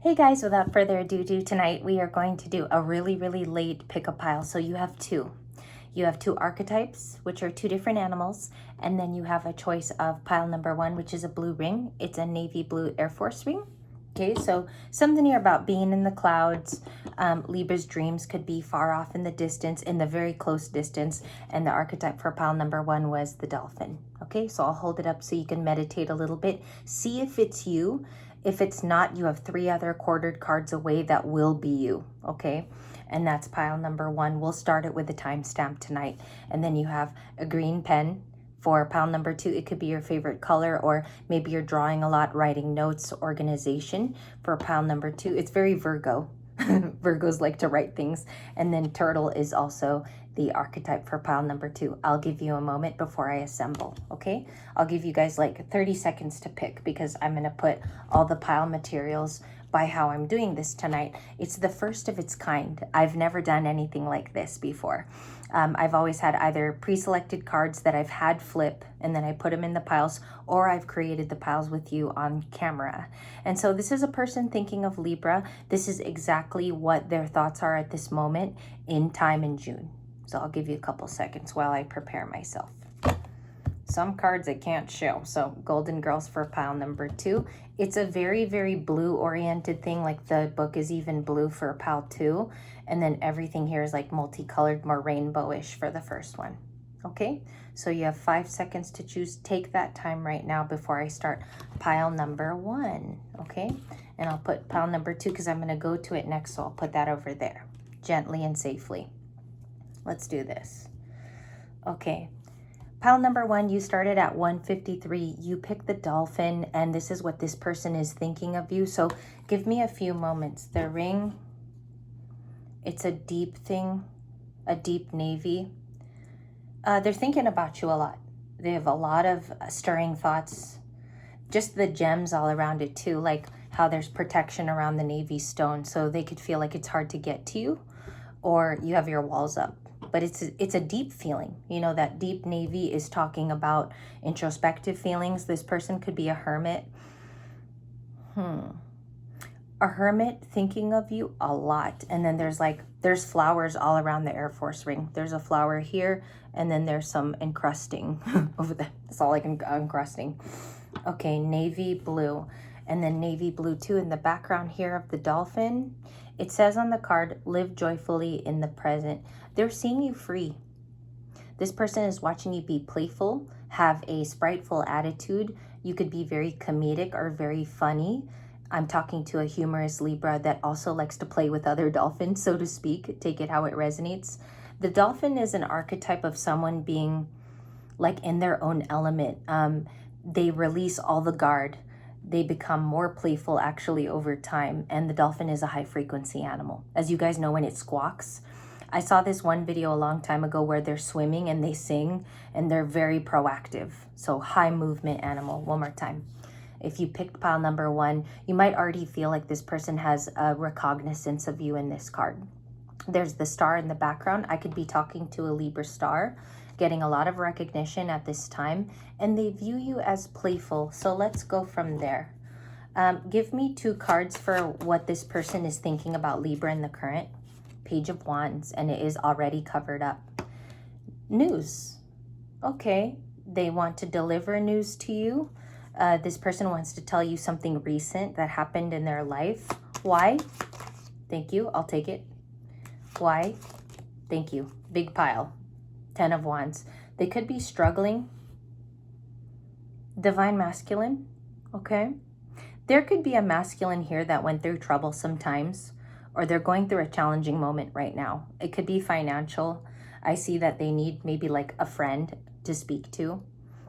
Hey guys, without further ado, tonight we are going to do a really late pick-up pile. So you have two. You have two archetypes, which are two different animals, and then you have a choice of pile number one, which is a blue ring. It's a navy blue Air Force ring. Okay, so something here about being in the clouds. Libra's dreams could be far off in the distance, in the very close distance, and the archetype for pile number one was the dolphin. Okay, so I'll hold it up so you can meditate a little bit. See if it's you. If it's not, you have three other quartered cards away that will be you, okay? And that's pile number one. We'll start it with a timestamp tonight. And then you have a green pen for pile number two. It could be your favorite color, or maybe you're drawing a lot, writing notes, organization for pile number two. It's very Virgo. Virgos like to write things. And then turtle is also the archetype for pile number two. I'll give you a moment before I assemble, okay? I'll give you guys like 30 seconds to pick, because I'm gonna put all the pile materials by how I'm doing this tonight. It's the first of its kind. I've never done anything like this before. I've always had either pre-selected cards that I've had flip and then I put them in the piles, or I've created the piles with you on camera. And so this is a person thinking of Libra. This is exactly what their thoughts are at this moment in time in June. So I'll give you a couple seconds while I prepare myself. Some cards I can't show. So Golden Girls for pile number two. It's a very blue oriented thing. Like the book is even blue for pile two. And then everything here is like multicolored, more rainbowish for the first one. Okay, so you have 5 seconds to choose. Take that time right now before I start pile number one. Okay, and I'll put pile number two because I'm going to go to it next. So I'll put that over there gently and safely. Let's do this. Okay. Pile number one, you started at 153. You picked the dolphin, and this is what this person is thinking of you. So give me a few moments. The ring, it's a deep thing, a deep navy. They're thinking about you a lot. They have a lot of stirring thoughts. Just the gems all around it too, like how there's protection around the navy stone, so they could feel like it's hard to get to you, or you have your walls up. But it's a deep feeling. You know, that deep navy is talking about introspective feelings. This person could be a hermit. A hermit thinking of you a lot. And then there's flowers all around the Air Force ring. There's a flower here, and then there's some encrusting over there. That's all I can encrusting. Okay, navy blue. And then navy blue too in the background here of the dolphin. It says on the card, live joyfully in the present. They're seeing you free. This person is watching you be playful, have a spriteful attitude. You could be very comedic or very funny. I'm talking to a humorous Libra that also likes to play with other dolphins, so to speak. Take it how it resonates. The dolphin is an archetype of someone being like in their own element. They release all the guard. They become more playful actually over time. And the dolphin is a high frequency animal. As you guys know, when it squawks, I saw this one video a long time ago where they're swimming and they sing, and they're very proactive. So high movement animal. One more time. If you picked pile number one, you might already feel like this person has a recognizance of you in this card. There's the star in the background. I could be talking to a Libra star, getting a lot of recognition at this time, and they view you as playful. So let's go from there. Give me two cards for what this person is thinking about Libra in the current. Page of Wands, and it is already covered up. News. Okay, they want to deliver news to you. This person wants to tell you something recent that happened in their life. Why? Thank you. I'll take it. Why? Thank you. Big pile. 10 of Wands. They could be struggling. Divine masculine. Okay. There could be a masculine here that went through trouble sometimes, or they're going through a challenging moment right now. It could be financial. I see that they need maybe like a friend to speak to.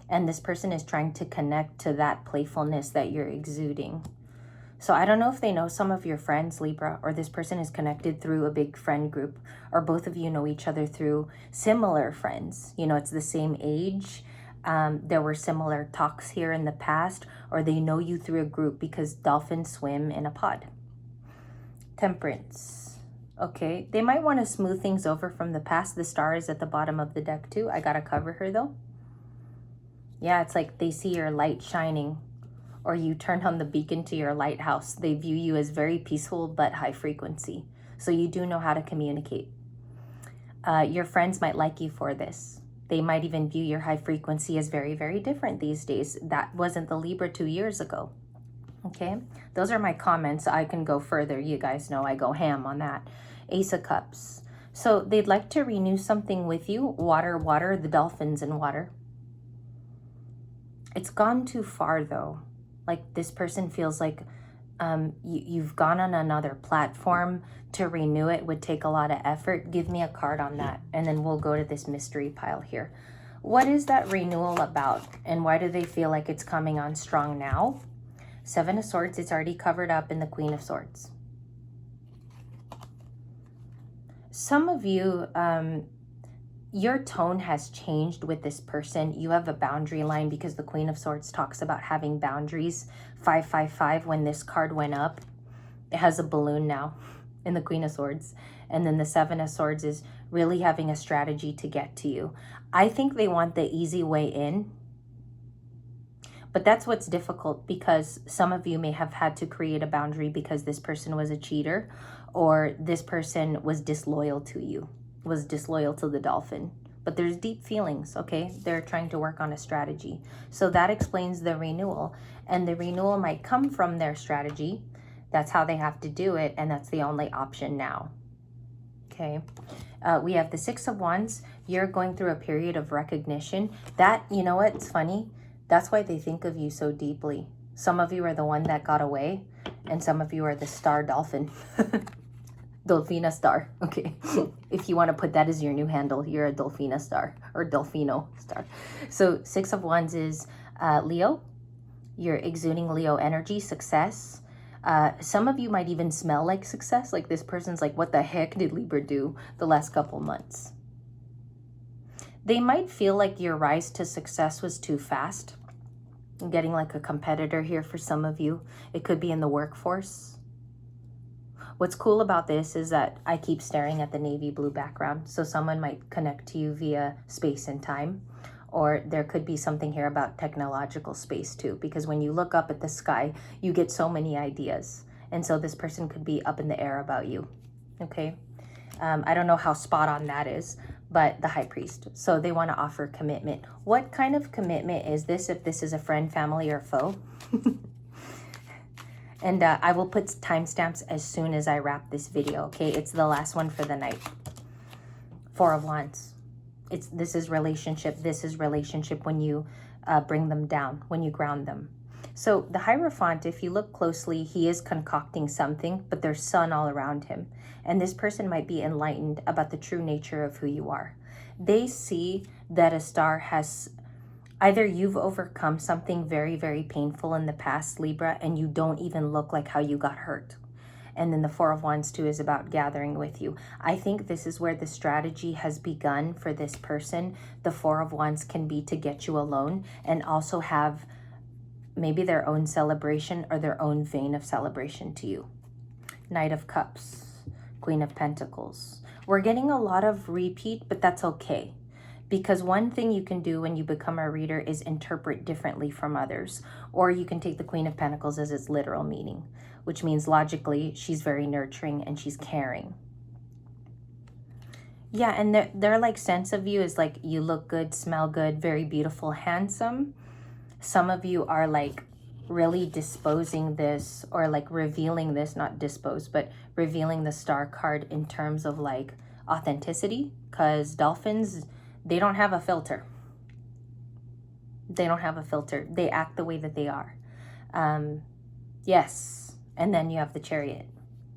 And this person is trying to connect to that playfulness that you're exuding. So I don't know if they know some of your friends, Libra, or this person is connected through a big friend group, or both of you know each other through similar friends. You know, it's the same age. There were similar talks here in the past, or they know you through a group because dolphins swim in a pod. Temperance. Okay, they might want to smooth things over from the past. The star is at the bottom of the deck too. I gotta cover her though. Yeah, it's like they see your light shining, or you turn on the beacon to your lighthouse. They view you as very peaceful but high frequency. So you do know how to communicate. Your friends might like you for this. They might even view your high frequency as very, very different these days. That wasn't the Libra 2 years ago. Okay, those are my comments. I can go further. You guys know I go ham on that. Ace of Cups. So they'd like to renew something with you. Water, water, the dolphins in water. It's gone too far though. Like this person feels like you've gone on another platform. To renew it would take a lot of effort. Give me a card on that, and then we'll go to this mystery pile here. What is that renewal about, and why do they feel like it's coming on strong now? Seven of Swords, it's already covered up in the Queen of Swords. Some of you, your tone has changed with this person. You have a boundary line because the Queen of Swords talks about having boundaries. 555, when this card went up, it has a balloon now in the Queen of Swords. And then the Seven of Swords is really having a strategy to get to you. I think they want the easy way in. But that's what's difficult, because some of you may have had to create a boundary because this person was a cheater, or this person was disloyal to you, was disloyal to the dolphin. But there's deep feelings, okay? They're trying to work on a strategy. So that explains the renewal. And the renewal might come from their strategy. That's how they have to do it, and that's the only option now. Okay, we have the Six of Wands. You're going through a period of recognition. That, you know what, it's funny. That's why they think of you so deeply. Some of you are the one that got away, and some of you are the star dolphin. Dolphina star, okay. If you want to put that as your new handle, you're a Dolphina star, or Dolfino star. So Six of Wands is Leo. You're exuding Leo energy, success. Some of you might even smell like success. Like this person's like, what the heck did Libra do the last couple months? They might feel like your rise to success was too fast. I'm getting like a competitor here for some of you. It could be in the workforce. What's cool about this is that I keep staring at the navy blue background. So someone might connect to you via space and time. Or there could be something here about technological space too. Because when you look up at the sky, you get so many ideas. And so this person could be up in the air about you. Okay. I don't know how spot on that is, but the High Priest. So they want to offer commitment. What kind of commitment is this, if this is a friend, family, or foe? And I will put timestamps as soon as I wrap this video, okay? It's the last one for the night. Four of Wands. This is relationship. This is relationship when you bring them down, when you ground them. So the Hierophant, if you look closely, he is concocting something, but there's sun all around him. And this person might be enlightened about the true nature of who you are. They see that a star has, either you've overcome something very, very painful in the past, Libra, and you don't even look like how you got hurt. And then the Four of Wands too is about gathering with you. I think this is where the strategy has begun for this person. The Four of Wands can be to get you alone and also have maybe their own celebration or their own vein of celebration to you. Knight of Cups, Queen of Pentacles. We're getting a lot of repeat, but that's okay. Because one thing you can do when you become a reader is interpret differently from others. Or you can take the Queen of Pentacles as its literal meaning, which means logically she's very nurturing and she's caring. Yeah, and their like sense of you is like you look good, smell good, very beautiful, handsome. Some of you are like really disposing this or like revealing this, not dispose, but revealing the star card in terms of like authenticity, because dolphins, they don't have a filter. They don't have a filter. They act the way that they are. Yes. And then you have the Chariot.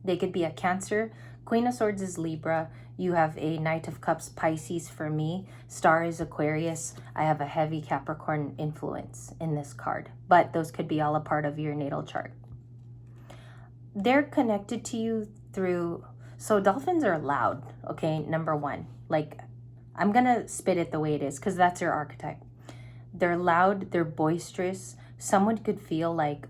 They could be a Cancer. Queen of Swords is Libra. You have a Knight of Cups, Pisces for me. Star is Aquarius. I have a heavy Capricorn influence in this card. But those could be all a part of your natal chart. They're connected to you through... So dolphins are loud, okay? Number one. Like, I'm going to spit it the way it is because that's your archetype. They're loud. They're boisterous. Someone could feel like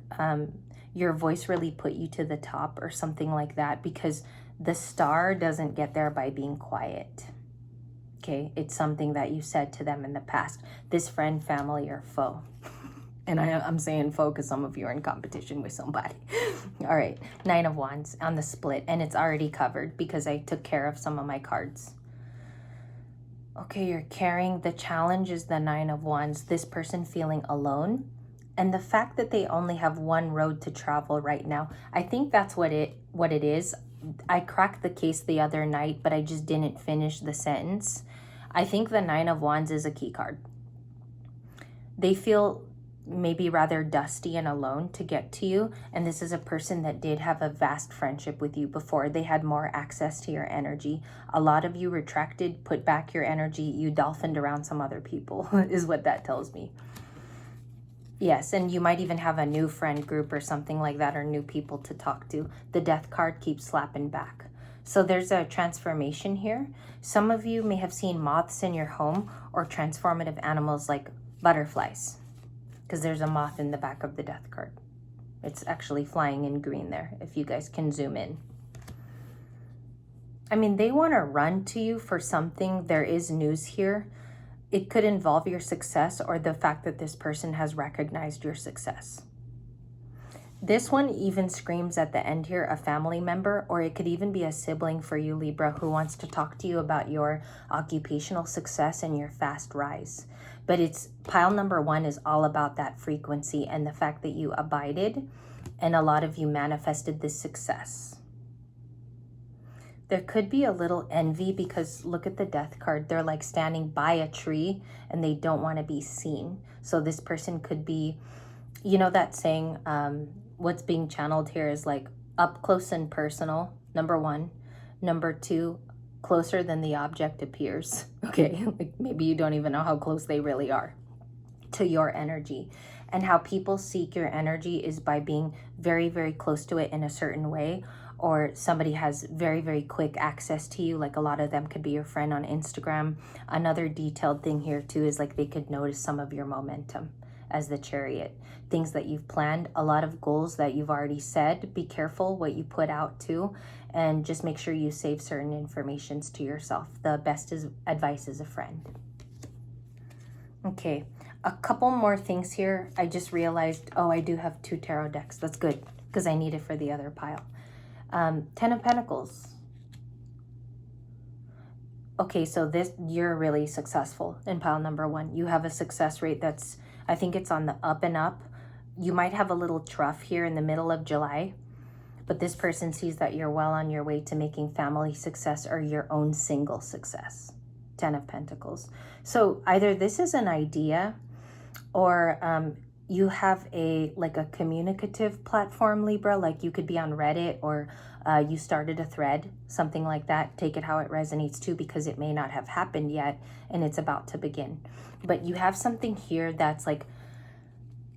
your voice really put you to the top or something like that, because the star doesn't get there by being quiet. Okay, it's something that you said to them in the past. This friend, family, or foe. And I'm saying focus, some of you are in competition with somebody. All right, Nine of Wands on the split, and it's already covered because I took care of some of my cards. Okay, you're carrying the challenge is the Nine of Wands, this person feeling alone. And the fact that they only have one road to travel right now, I think that's what it is. I cracked the case the other night, but I just didn't finish the sentence. I think the Nine of Wands is a key card. They feel maybe rather dusty and alone to get to you, and this is a person that did have a vast friendship with you before. They had more access to your energy. A lot of you retracted, put back your energy, you dolphined around some other people is what that tells me. Yes, and you might even have a new friend group or something like that, or new people to talk to. The Death card keeps slapping back. So there's a transformation here. Some of you may have seen moths in your home or transformative animals like butterflies, because there's a moth in the back of the Death card. It's actually flying in green there, if you guys can zoom in. I mean, they want to run to you for something. There is news here. It could involve your success or the fact that this person has recognized your success. This one even screams at the end here, a family member, or it could even be a sibling for you, Libra, who wants to talk to you about your occupational success and your fast rise. But it's pile number one is all about that frequency and the fact that you abided, and a lot of you manifested this success. There could be a little envy because look at the Death card. They're like standing by a tree and they don't want to be seen. So this person could be, you know that saying, what's being channeled here is like up close and personal, number one. Number two, closer than the object appears. Okay, like maybe you don't even know how close they really are to your energy. And how people seek your energy is by being very, very close to it in a certain way, or somebody has very, very quick access to you. Like a lot of them could be your friend on Instagram. Another detailed thing here too is like they could notice some of your momentum as the Chariot. Things that you've planned, a lot of goals that you've already said. Be careful what you put out too, and just make sure you save certain informations to yourself. The best advice is a friend. Okay, a couple more things here. I just realized, oh, I do have 2 tarot decks. That's good because I need it for the other pile. 10 of Pentacles. Okay, so this, you're really successful in pile number one. You have a success rate that's, I think it's on the up and up. You might have a little trough here in the middle of July, but this person sees that you're well on your way to making family success or your own single success. 10 of Pentacles. So either this is an idea, or you have a communicative platform, Libra, like you could be on Reddit, or you started a thread, something like that. Take it how it resonates too, because it may not have happened yet and it's about to begin. But you have something here that's like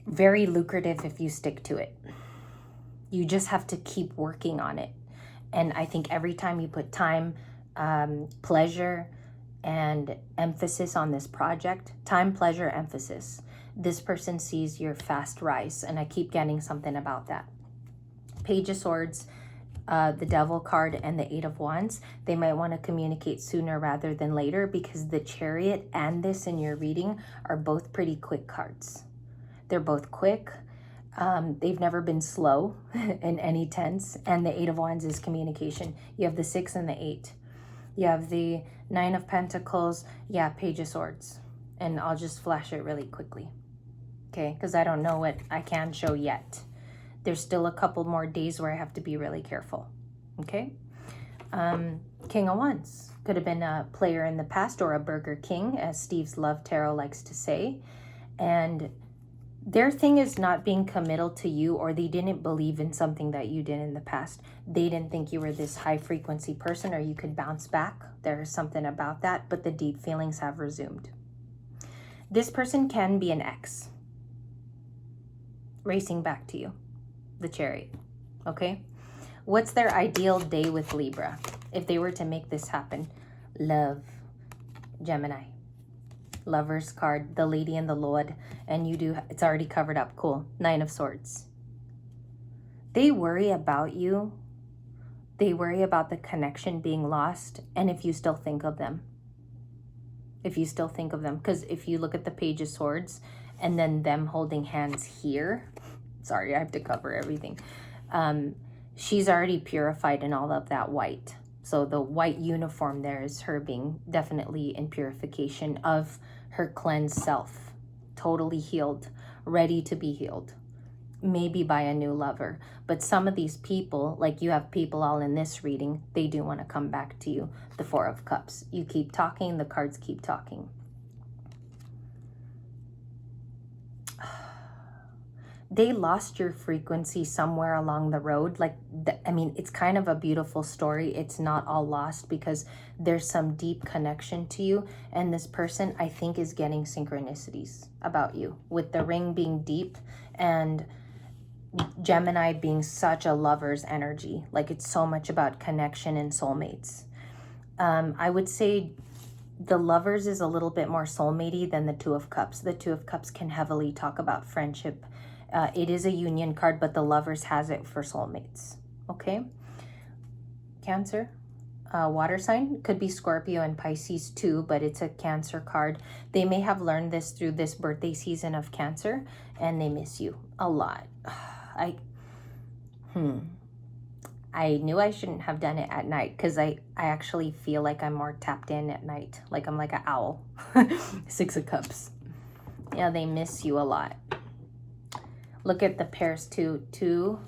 very lucrative if you stick to it. You just have to keep working on it. And I think every time you put time, pleasure, and emphasis on this project, time, pleasure, emphasis, this person sees your fast rise. And I keep getting something about that. Page of Swords, the Devil card, and the 8 of Wands. They might want to communicate sooner rather than later, because the Chariot and this in your reading are both pretty quick cards. They're both quick. They've never been slow in any tense. And the 8 of Wands is communication. You have the 6 and the 8. You have the 9 of Pentacles. Yeah, Page of Swords. And I'll just flash it really quickly. Okay, because I don't know what I can show yet. There's still a couple more days where I have to be really careful. Okay. King of Wands. Could have been a player in the past, or a Burger King, as Steve's Love Tarot likes to say. And their thing is not being committal to you, or they didn't believe in something that you did in the past. They didn't think you were this high frequency person, or you could bounce back. There's something about that, but the deep feelings have resumed. This person can be an ex racing back to you, the Chariot. Okay, what's their ideal day with Libra if they were to make this happen? Love, Gemini. Lover's card, the Lady and the Lord, and you do, it's already covered up. Cool. 9 of Swords. They worry about you. They worry about the connection being lost, and if you still think of them. If you still think of them, because if you look at the Page of Swords and then them holding hands here. Sorry, I have to cover everything. She's already purified in all of that white. So the white uniform there is her being definitely in purification of her cleansed self, totally healed, ready to be healed, maybe by a new lover. But some of these people, like you have people all in this reading, they do want to come back to you. The Four of Cups. You keep talking, the cards keep talking. They lost your frequency somewhere along the road. Like, I mean, it's kind of a beautiful story. It's not all lost because there's some deep connection to you. And this person, I think, is getting synchronicities about you, with the ring being deep and Gemini being such a lover's energy. Like, it's so much about connection and soulmates. I would say the Lovers is a little bit more soulmatey than the Two of Cups. The Two of Cups can heavily talk about friendship. It is a union card, but the Lovers has it for soulmates. Okay? Cancer, water sign. Could be Scorpio and Pisces too, but it's a Cancer card. They may have learned this through this birthday season of Cancer, and they miss you a lot. I knew I shouldn't have done it at night because I actually feel like I'm more tapped in at night. Like I'm like an owl. Six of Cups. Yeah, they miss you a lot. Look at the pairs too. Two.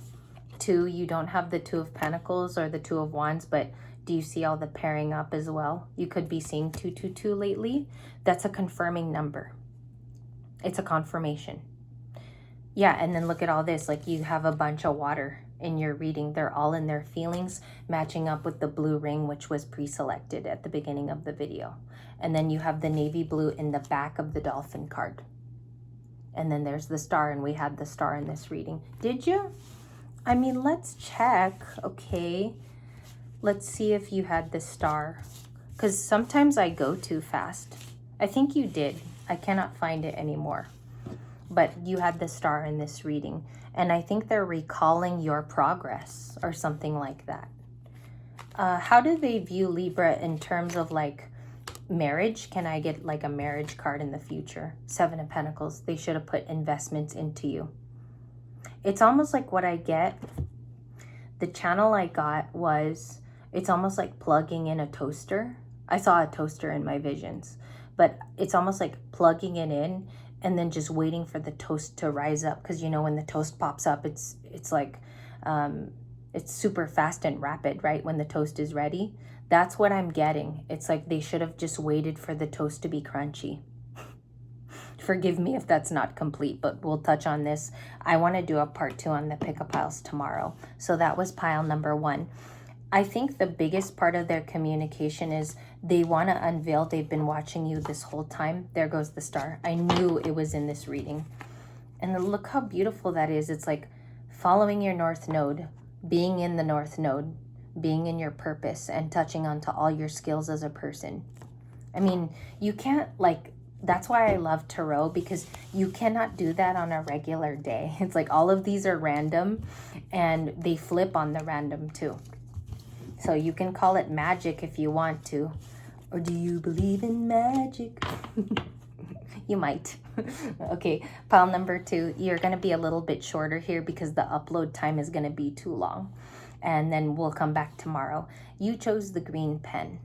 You don't have the Two of Pentacles or the Two of Wands, but do you see all the pairing up as well? You could be seeing 222 lately. That's a confirming number. It's a confirmation. Yeah, and then look at all this. Like you have a bunch of water in your reading. They're all in their feelings, matching up with the blue ring, which was pre-selected at the beginning of the video. And then you have the navy blue in the back of the dolphin card. And then there's the star, and we had the star in this reading. Did you? I mean, let's check. Okay. Let's see if you had the star. Because sometimes I go too fast. I think you did. I cannot find it anymore. But you had the star in this reading. And I think they're recalling your progress or something like that. How do they view Libra in terms of like marriage? Can I get like a marriage card in the future? Seven of Pentacles. They should have put investments into you. It's almost like what I get. The channel I got was, it's almost like plugging in a toaster. I saw a toaster in my visions. But it's almost like plugging it in and then just waiting for the toast to rise up. Because, you know, when the toast pops up, it's like, it's super fast and rapid, right? When the toast is ready. That's what I'm getting. It's like they should have just waited for the toast to be crunchy. Forgive me if that's not complete, but we'll touch on this. I want to do a part 2 on the pick-up piles tomorrow. So that was pile number 1. I think the biggest part of their communication is they want to unveil they've been watching you this whole time. There goes the star. I knew it was in this reading. And then look how beautiful that is. It's like following your north node, being in the north node, being in your purpose, and touching onto all your skills as a person. I mean, you can't like, that's why I love tarot, because you cannot do that on a regular day. It's like all of these are random and they flip on the random too. So you can call it magic if you want to. Or do you believe in magic? You might. Okay, pile number 2. You're going to be a little bit shorter here because the upload time is going to be too long. And then we'll come back tomorrow. You chose the green pen.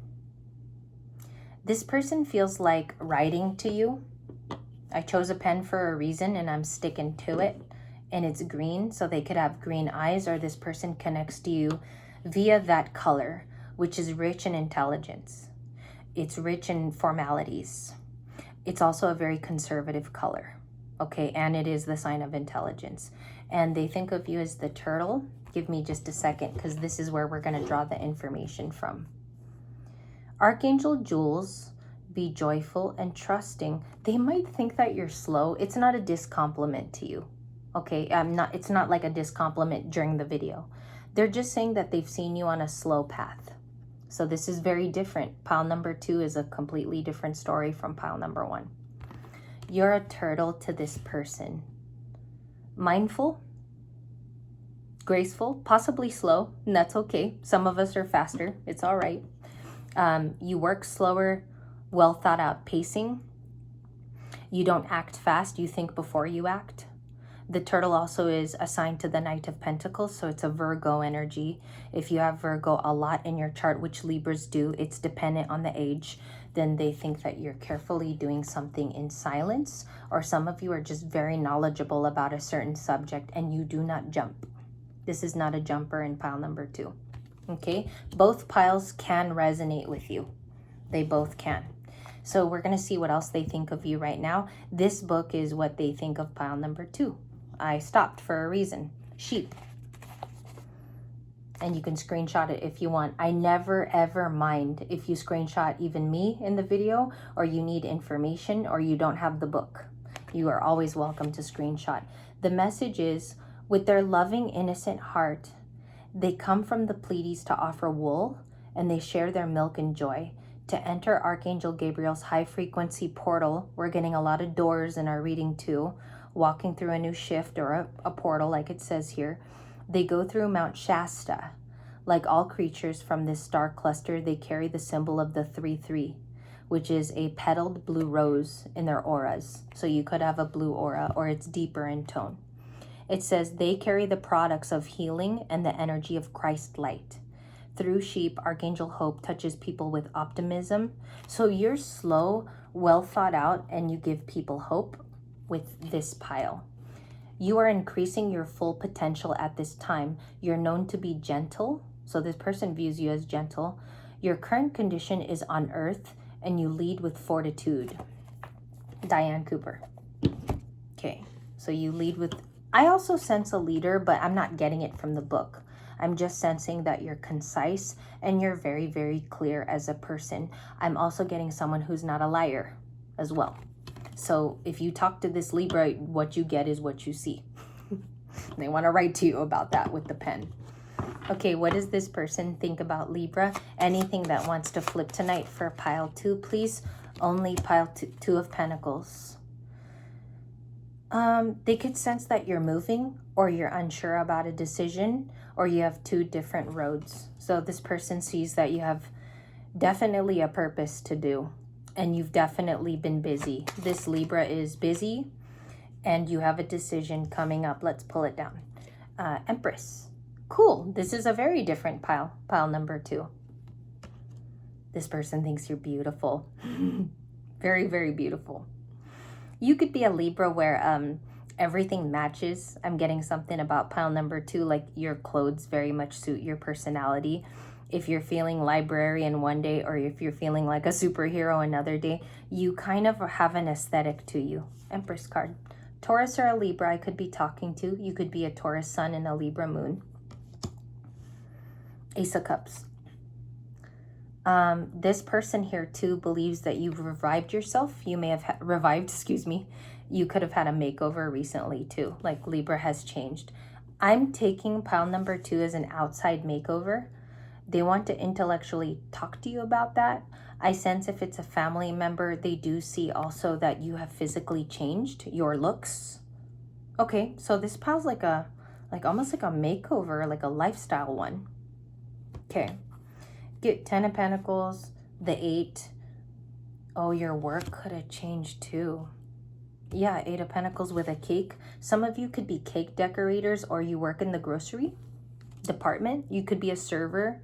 This person feels like writing to you. I chose a pen for a reason and I'm sticking to it. And it's green, so they could have green eyes, or this person connects to you via that color, which is rich in intelligence. It's rich in formalities. It's also a very conservative color, okay? And it is the sign of intelligence. And they think of you as the turtle. Give me just a second, because this is where we're going to draw the information from. Archangel Jules, be joyful and trusting. They might think that you're slow. It's not a discompliment to you, okay? It's not like a discompliment during the video. They're just saying that they've seen you on a slow path. So this is very different. Pile number 2 is a completely different story from pile number 1. You're a turtle to this person. Mindful, graceful, possibly slow, and that's okay. Some of us are faster. It's all right. You work slower, well thought out pacing. You don't act fast, you think before you act. The turtle also is assigned to the Knight of Pentacles, so it's a Virgo energy. If you have Virgo a lot in your chart, which Libras do, it's dependent on the age, then they think that you're carefully doing something in silence, or some of you are just very knowledgeable about a certain subject and you do not jump. This is not a jumper in pile number 2. Okay, both piles can resonate with you. They both can. So we're going to see what else they think of you right now. This book is what they think of pile number 2. I stopped for a reason. Sheep. And you can screenshot it if you want. I never ever mind if you screenshot even me in the video, or you need information, or you don't have the book. You are always welcome to screenshot. The message is, with their loving, innocent heart, they come from the Pleiades to offer wool, and they share their milk and joy. To enter Archangel Gabriel's high-frequency portal, we're getting a lot of doors in our reading too, walking through a new shift or a portal like it says here. They go through Mount Shasta. Like all creatures from this star cluster, they carry the symbol of the 3-3, which is a petaled blue rose in their auras. So you could have a blue aura, or it's deeper in tone. It says they carry the products of healing and the energy of Christ light. Through sheep, Archangel Hope touches people with optimism. So you're slow, well thought out, and you give people hope with this pile. You are increasing your full potential at this time. You're known to be gentle. So this person views you as gentle. Your current condition is on earth, and you lead with fortitude. Diane Cooper. Okay, so you lead with... I also sense a leader, but I'm not getting it from the book. I'm just sensing that you're concise and you're very, very clear as a person. I'm also getting someone who's not a liar as well. So if you talk to this Libra, what you get is what you see. They want to write to you about that with the pen. Okay, what does this person think about Libra? Anything that wants to flip tonight for pile 2, please. Only pile 2 of Pentacles. They could sense that you're moving, or you're unsure about a decision, or you have 2 different roads. So this person sees that you have definitely a purpose to do, and you've definitely been busy. This Libra is busy, and you have a decision coming up. Let's pull it down. Empress. Cool. This is a very different pile. Pile number 2. This person thinks you're beautiful. Very, very beautiful. You could be a Libra where everything matches. I'm getting something about pile number 2, like your clothes very much suit your personality. If you're feeling librarian one day, or if you're feeling like a superhero another day, you kind of have an aesthetic to you. Empress card. Taurus or a Libra I could be talking to. You could be a Taurus sun and a Libra moon. Ace of Cups. This person here too believes that you've revived yourself. You may have revived, You could have had a makeover recently too, like Libra has changed. I'm taking pile number 2 as an outside makeover. They want to intellectually talk to you about that. I sense if it's a family member, they do see also that you have physically changed your looks. Okay, so this pile's like almost like a makeover, like a lifestyle one. Okay. Get 10 of Pentacles, the 8. Oh, your work could have changed too. Yeah, 8 of Pentacles with a cake. Some of you could be cake decorators, or you work in the grocery department. You could be a server.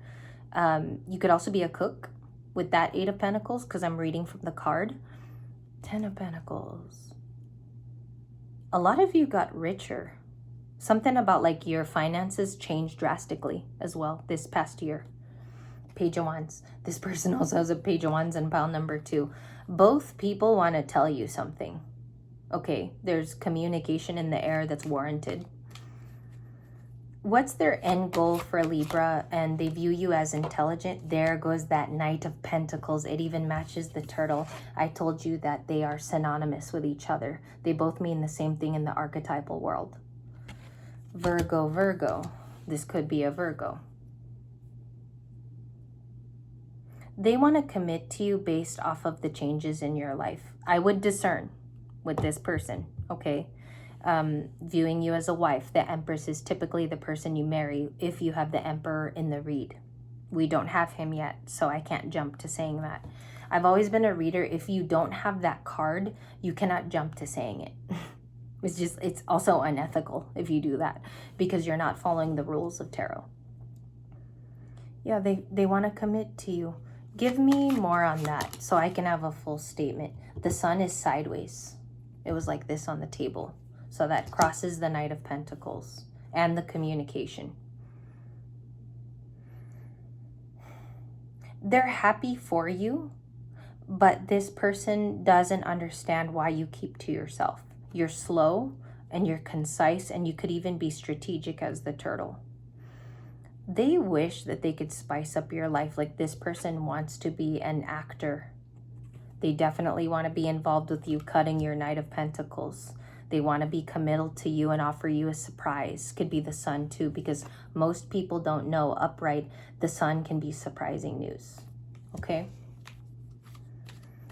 You could also be a cook with that 8 of Pentacles, because I'm reading from the card. 10 of Pentacles. A lot of you got richer. Something about like your finances changed drastically as well this past year. Page of Wands. This person also has a Page of Wands in pile number 2. Both people want to tell you something. Okay, there's communication in the air that's warranted. What's their end goal for Libra? And they view you as intelligent. There goes that Knight of Pentacles. It even matches the turtle. I told you that they are synonymous with each other. They both mean the same thing in the archetypal world. Virgo, Virgo. This could be a Virgo. They want to commit to you based off of the changes in your life. I would discern with this person, okay? Viewing you as a wife. The Empress is typically the person you marry if you have the Emperor in the read. We don't have him yet, so I can't jump to saying that. I've always been a reader. If you don't have that card, you cannot jump to saying it. It's also unethical if you do that, because you're not following the rules of tarot. Yeah, they want to commit to you. Give me more on that so I can have a full statement. The sun is sideways. It was like this on the table. So that crosses the Knight of Pentacles and the communication. They're happy for you, but this person doesn't understand why you keep to yourself. You're slow and you're concise, and you could even be strategic as the turtle. They wish that they could spice up your life. Like, this person wants to be an actor. They definitely want to be involved with you, cutting your Knight of Pentacles. They want to be committal to you and offer you a surprise. Could be the sun too, because most people don't know upright the sun can be surprising news. Okay?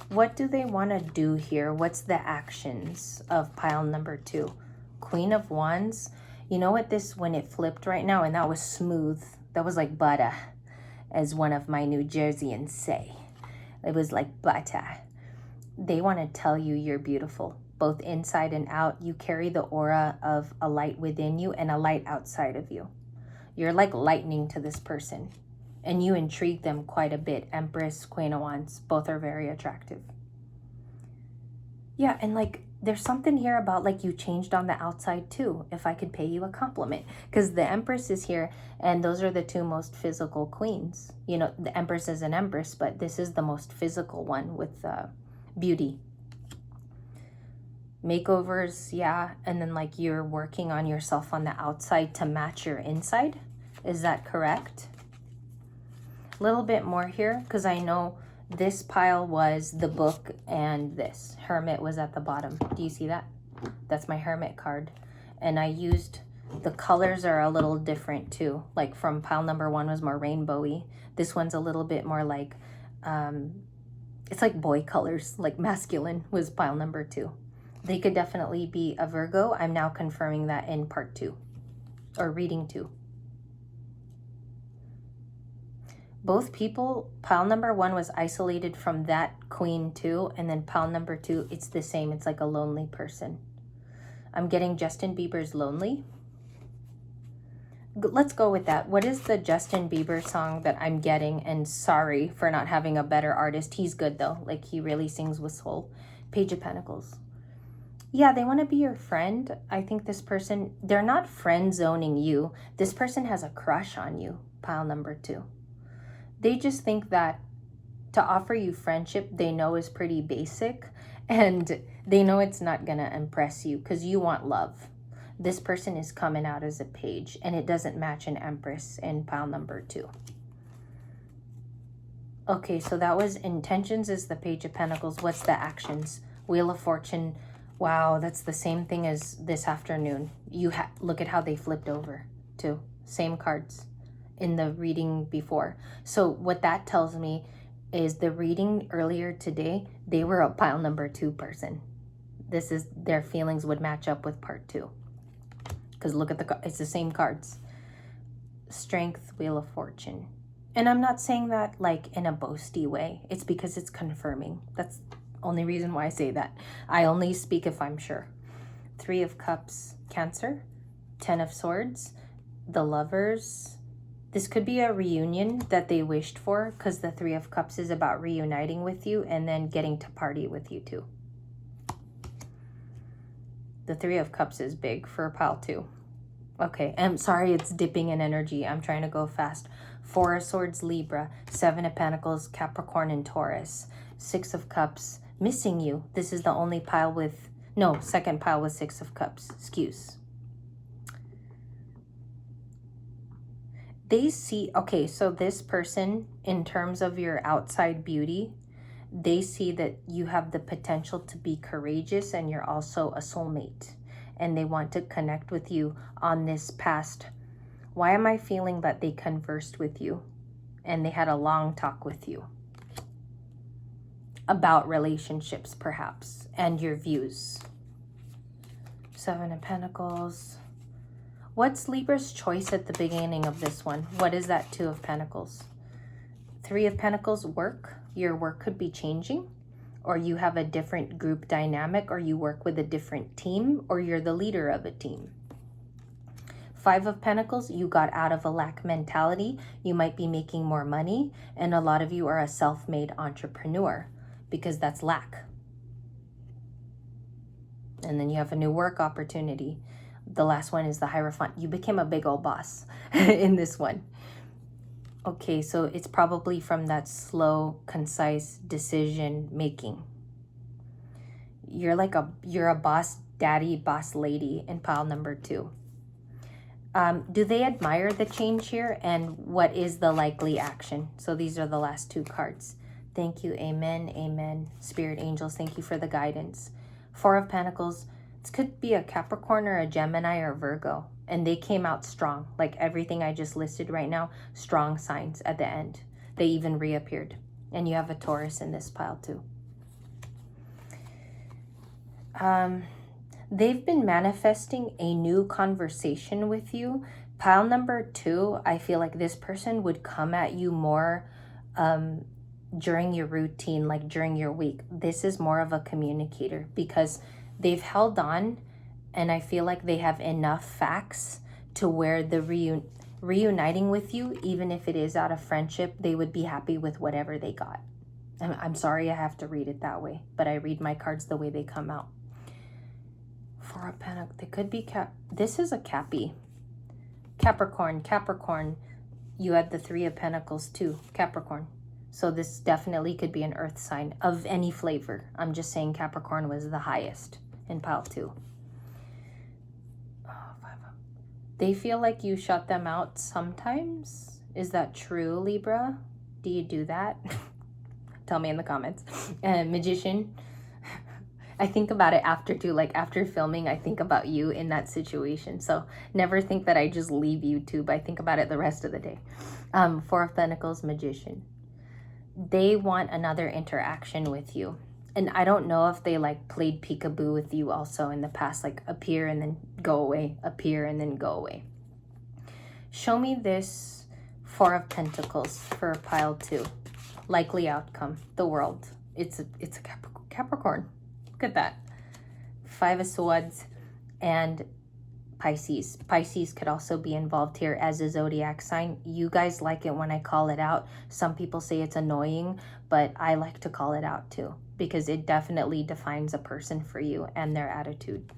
What do they want to do here? What's the actions of pile number 2? Queen of Wands. You know what, this, when it flipped right now, and that was smooth. That was like butter, as one of my New Jerseyans say. It was like butter. They want to tell you you're beautiful, both inside and out. You carry the aura of a light within you and a light outside of you. You're like lightning to this person, and you intrigue them quite a bit. Empress, Queen of Wands, both are very attractive. Yeah, and like, there's something here about like you changed on the outside too, if I could pay you a compliment. Because the Empress is here, and those are the two most physical queens. You know, the Empress is an Empress, but this is the most physical one with beauty. Makeovers, yeah, and then like you're working on yourself on the outside to match your inside. Is that correct? A little bit more here, because I know this pile was the book, and this Hermit was at the bottom. Do you see that? That's my Hermit card. And I used, the colors are a little different too. Like from pile number 1 was more rainbowy. This one's a little bit more like, it's like boy colors, like masculine was pile number 2. They could definitely be a Virgo. I'm now confirming that in part 2, or reading 2. Both people, pile number 1 was isolated from that queen too, and then pile number 2, it's the same. It's like a lonely person. I'm getting Justin Bieber's Lonely. Let's go with that. What is the Justin Bieber song that I'm getting? And sorry for not having a better artist. He's good though. Like, he really sings with soul. Page of Pentacles. Yeah, they want to be your friend. I think this person, they're not friend zoning you. This person has a crush on you, pile number 2. They just think that to offer you friendship, they know is pretty basic, and they know it's not going to impress you because you want love. This person is coming out as a page, and it doesn't match an Empress in pile number 2. Okay, so that was intentions is the Page of Pentacles. What's the actions? Wheel of Fortune. Wow, that's the same thing as this afternoon. Look at how they flipped over too. Same cards in the reading before. So what that tells me is the reading earlier today, they were a pile number 2 person. This is, their feelings would match up with part 2. Because look at it's the same cards. Strength, Wheel of Fortune. And I'm not saying that like in a boasty way. It's because it's confirming. That's the only reason why I say that. I only speak if I'm sure. 3 of Cups, Cancer. 10 of Swords, the Lovers. This could be a reunion that they wished for, because the 3 of Cups is about reuniting with you and then getting to party with you too. The 3 of Cups is big for pile 2. Okay, I'm sorry it's dipping in energy. I'm trying to go fast. 4 of Swords, Libra. 7 of Pentacles, Capricorn and Taurus. 6 of Cups, missing you. This is the only pile with, no, second pile with 6 of Cups. Excuse. They see, okay, so this person, in terms of your outside beauty, they see that you have the potential to be courageous, and you're also a soulmate. And they want to connect with you on this past. Why am I feeling that they conversed with you and they had a long talk with you about relationships perhaps and your views? 7 of Pentacles. What's Libra's choice at the beginning of this one? What is that 2 of Pentacles? Three of Pentacles, work. Your work could be changing, or you have a different group dynamic, or you work with a different team, or you're the leader of a team. Five of Pentacles, you got out of a lack mentality. You might be making more money, and a lot of you are a self-made entrepreneur because that's lack. And then you have a new work opportunity. The last one is the Hierophant. You became a big old boss in this one. Okay, so it's probably from that slow, concise decision making. You're a boss daddy, boss lady in pile number 2. Do they admire the change here? And what is the likely action? So these are the last 2 cards. Thank you. Amen. Amen. Spirit angels, thank you for the guidance. 4 of Pentacles. This could be a Capricorn or a Gemini or Virgo. And they came out strong. Like everything I just listed right now, strong signs at the end. They even reappeared. And you have a Taurus in this pile too. They've been manifesting a new conversation with you. Pile number 2, I feel like this person would come at you more during your routine, like during your week. This is more of a communicator because they've held on, and I feel like they have enough facts to where the reuniting with you, even if it is out of friendship, they would be happy with whatever they got. I'm sorry I have to read it that way, but I read my cards the way they come out. 4 of Pentacles, they could be this is a Cappy. Capricorn. You had the 3 of Pentacles too, Capricorn. So this definitely could be an earth sign of any flavor. I'm just saying Capricorn was the highest in pile 2. They feel like you shut them out sometimes. Is that true, Libra? Do you do that? Tell me in the comments. Magician. I think about it after too, like after filming, I think about you in that situation. So never think that I just leave YouTube. I think about it the rest of the day. 4 of Pentacles, Magician. They want another interaction with you. And I don't know if they like played peekaboo with you also in the past, like appear and then go away, appear and then go away. Show me this 4 of Pentacles for pile 2. Likely outcome, the world. It's a Capricorn. Look at that. 5 of Swords and Pisces. Pisces could also be involved here as a zodiac sign. You guys like it when I call it out. Some people say it's annoying, but I like to call it out too because it definitely defines a person for you and their attitude.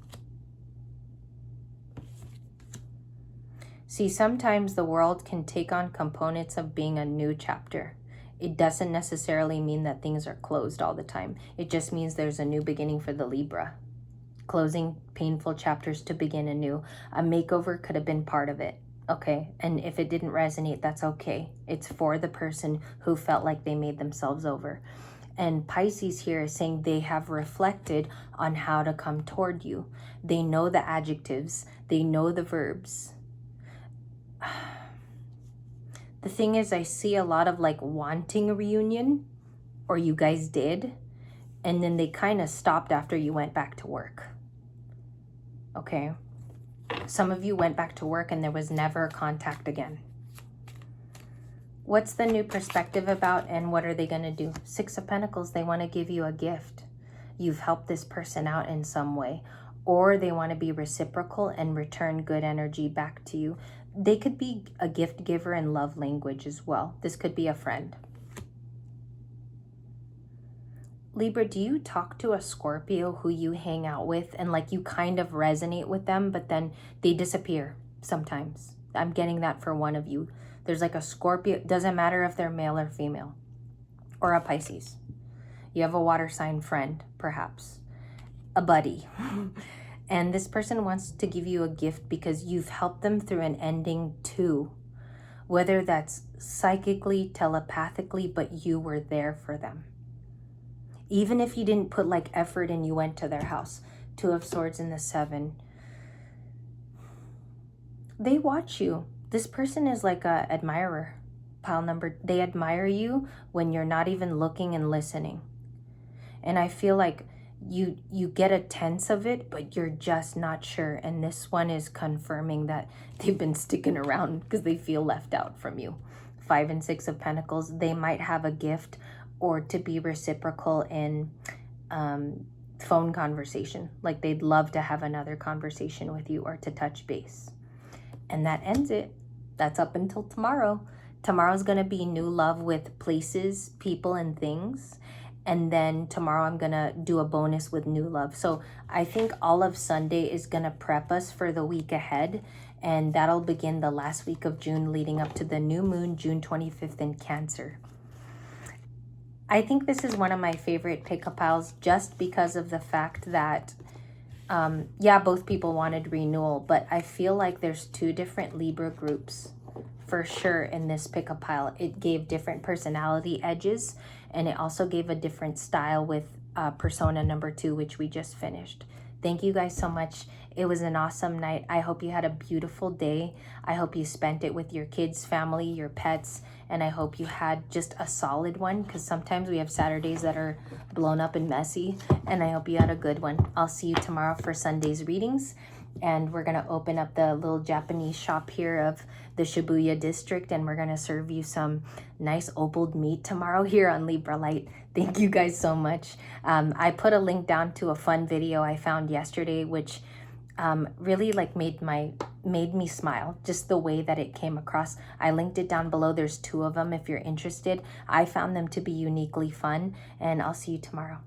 See, sometimes the world can take on components of being a new chapter. It doesn't necessarily mean that things are closed all the time. It just means there's a new beginning for the Libra. Closing painful chapters to begin anew. A makeover could have been part of it, okay? And if it didn't resonate, that's okay. It's for the person who felt like they made themselves over. And Pisces here is saying they have reflected on how to come toward you. They know the adjectives. They know the verbs. The thing is, I see a lot of like wanting a reunion, or you guys did, and then they kind of stopped after you went back to work. Okay? Some of you went back to work and there was never contact again. What's the new perspective about, and what are they going to do? 6 of Pentacles, they want to give you a gift. You've helped this person out in some way, or they want to be reciprocal and return good energy back to you. They could be a gift giver in love language as well. This could be a friend. Libra, do you talk to a Scorpio who you hang out with and like you kind of resonate with them, but then they disappear sometimes? I'm getting that for one of you. There's like a Scorpio, doesn't matter if they're male or female, or a Pisces. You have a water sign friend, perhaps, a buddy. And this person wants to give you a gift because you've helped them through an ending too. Whether that's psychically, telepathically, but you were there for them. Even if you didn't put like effort and you went to their house. 2 of Swords and the 7. They watch you. This person is like a admirer. Pile number, they admire you when you're not even looking and listening. And I feel like you get a tense of it, but you're just not sure. And this one is confirming that they've been sticking around because they feel left out from you. 5 and 6 of Pentacles, they might have a gift or to be reciprocal in phone conversation. Like they'd love to have another conversation with you or to touch base. And that ends it. That's up until tomorrow. Tomorrow's going to be new love with places, people, and things. And then tomorrow I'm going to do a bonus with new love. So I think all of Sunday is going to prep us for the week ahead. And that'll begin the last week of June leading up to the new moon, June 25th in Cancer. I think this is one of my favorite pick-up piles just because of the fact that, yeah, both people wanted renewal, but I feel like there's two different Libra groups for sure in this pick-up pile. It gave different personality edges, and it also gave a different style with persona number 2, which we just finished. Thank you guys so much. It was an awesome night. I hope you had a beautiful day. I hope you spent it with your kids, family, your pets, and I hope you had just a solid one, because sometimes we have Saturdays that are blown up and messy, and I hope you had a good one. I'll see you tomorrow for Sunday's readings, and we're going to open up the little Japanese shop here of the Shibuya district, and we're going to serve you some nice opaled meat tomorrow here on Libra Light. Thank you guys so much. I put a link down to a fun video I found yesterday, which really like made me smile, just the way that it came across. I linked it down below. There's 2 of them if you're interested. I found them to be uniquely fun, and I'll see you tomorrow.